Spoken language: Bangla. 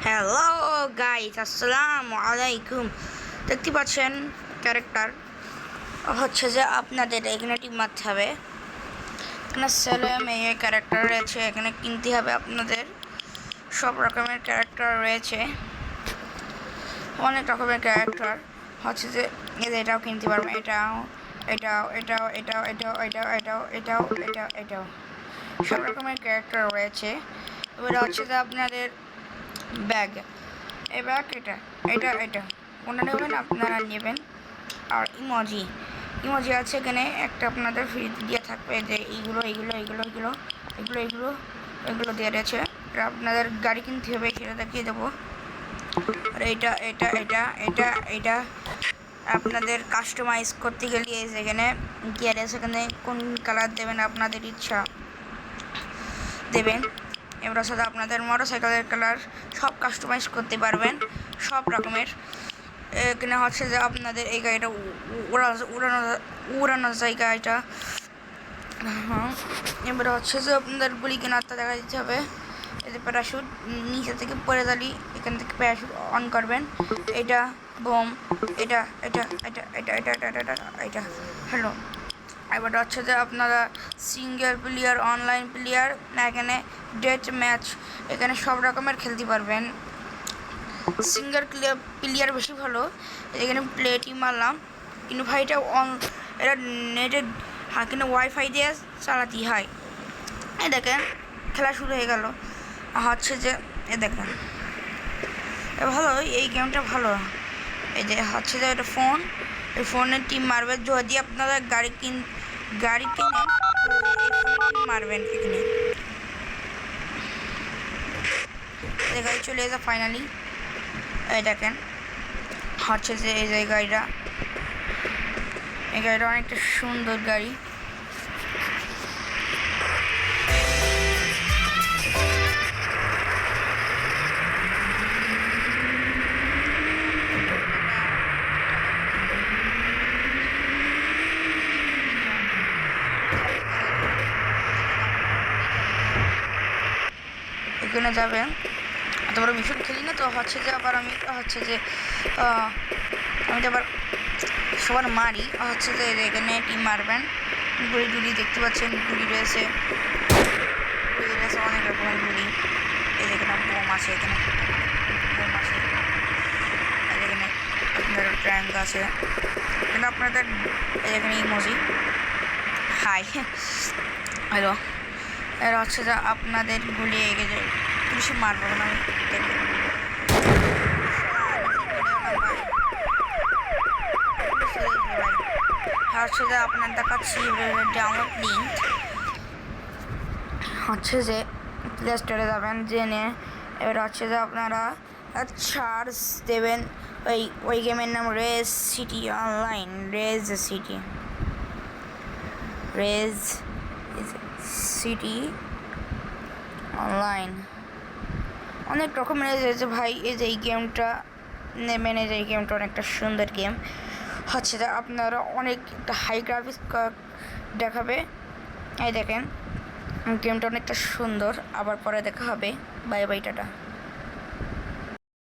হ্যালো গাইস, আসসালামু আলাইকুম। দেখতে পাচ্ছেন ক্যারেক্টার হচ্ছে যে আপনাদের এখানে টিম মারতে হবে। এখানে ছেলে মেয়ে ক্যারেক্টার রয়েছে, এখানে কিনতে হবে আপনাদের। সব রকমের ক্যারেক্টার রয়েছে, অনেক রকমের ক্যারেক্টার হচ্ছে যে এটাও কিনতে পারবেন, এটাও এটাও এটাও এটাও এটাও এটাও এটাও এটাও এটাও এটাও সব রকমের ক্যারেক্টার রয়েছে। এবার হচ্ছে যে আপনাদের ব্যাগ, এই ব্যাগ এটা এটা এটা কোনটা নেবেন আপনারা নেবেন। আর ইমোজি ইমোজি আছে এখানে একটা আপনাদের ফ্রি দিয়ে থাকবে, যে এইগুলো এইগুলো এইগুলো এইগুলো এগুলো এগুলো এগুলো দিয়ে রয়েছে। আপনাদের গাড়ি কিনতে হবে, সেটা দেখিয়ে দেবো। আর এটা এটা এটা এটা এটা আপনাদের কাস্টমাইজ করতে গেলে যেখানে গিয়ারে সেখানে কোন কালার দেবেন আপনাদের ইচ্ছা দেবেন। এবার সাথে আপনাদের মোটরসাইকেলের কালার সব কাস্টমাইজ করতে পারবেন, সব রকমের। এখানে হচ্ছে যে আপনাদের এই গাড়িটা উড়ানোর জায়গা এটা। হ্যাঁ, এবারে হচ্ছে যে আপনাদের গুলি কেনারটা দেখা দিতে হবে। এতে প্যারাশুট নিচে থেকে পড়ে দাঁড়ি, এখান থেকে প্যারাশুট অন করবেন। এটা বোম, এটা এটা এটা এটা এটা এটা এটা এটা হ্যালো। এবার হচ্ছে যে আপনারা সিঙ্গেল প্লেয়ার, অনলাইন প্লেয়ার, এখানে ডেট ম্যাচ, এখানে সব রকমের খেলতে পারবেন। সিঙ্গেল প্লেয়ার বেশি ভালো, এখানে প্লেটই মারলাম। কিন্তু ভাই এটা নেটের কিন্তু ওয়াইফাই দিয়ে চালাতে হয়। এই দেখেন খেলা শুরু হয়ে গেল। হচ্ছে যে এ দেখেন ভালো, এই গেমটা ভালো। এই যে হচ্ছে যে এটা ফোন, এই ফোনের টিম মারবে। যদি আপনারা গাড়ি কিনেন মারবেন। এখানে গাড়ি চলে এসে ফাইনালি এই দেখেন হচ্ছে যে এই গাড়িটা অনেকটা সুন্দর গাড়ি। এখানে যাবেন, এত বড় মিশন খেলি না তো হচ্ছে যে আবার আমি হচ্ছে যে আমি তো আবার সবার মারি। হচ্ছে যে এখানে টিম মারবেন। গুলি দেখতে পাচ্ছেন, গুলি রয়েছে অনেক রকমের গুলি। এই যেখানে বোম আছে, এখানে বোম আছে, এখানে আপনার ট্যাঙ্ক আছে, এখানে আপনাদের এখানে ইমোজি হাই হ্যালো। এর হচ্ছে যে আপনাদের গুলি এগিয়ে যায়, পুলিশে মারবো না আমি। হচ্ছে যে আপনার দেখাচ্ছি ডাউনলোড লিঙ্ক। হচ্ছে যে প্লে স্টোরে যাবেন, জেনে এবার হচ্ছে যে আপনারা চার্জ দেবেন। ওই গেমের নাম Rage City online, Rage City online. অনেক রকমের যে ভাই এই যে এই গেমটা নেবেন। এই যে এই গেমটা অনেকটা সুন্দর গেম। হচ্ছে যে আপনারা অনেক একটা হাই গ্রাফিক্স দেখাবে। এই দেখেন গেমটা অনেকটা সুন্দর। আবার পরে দেখা হবে। Bye bye, tata.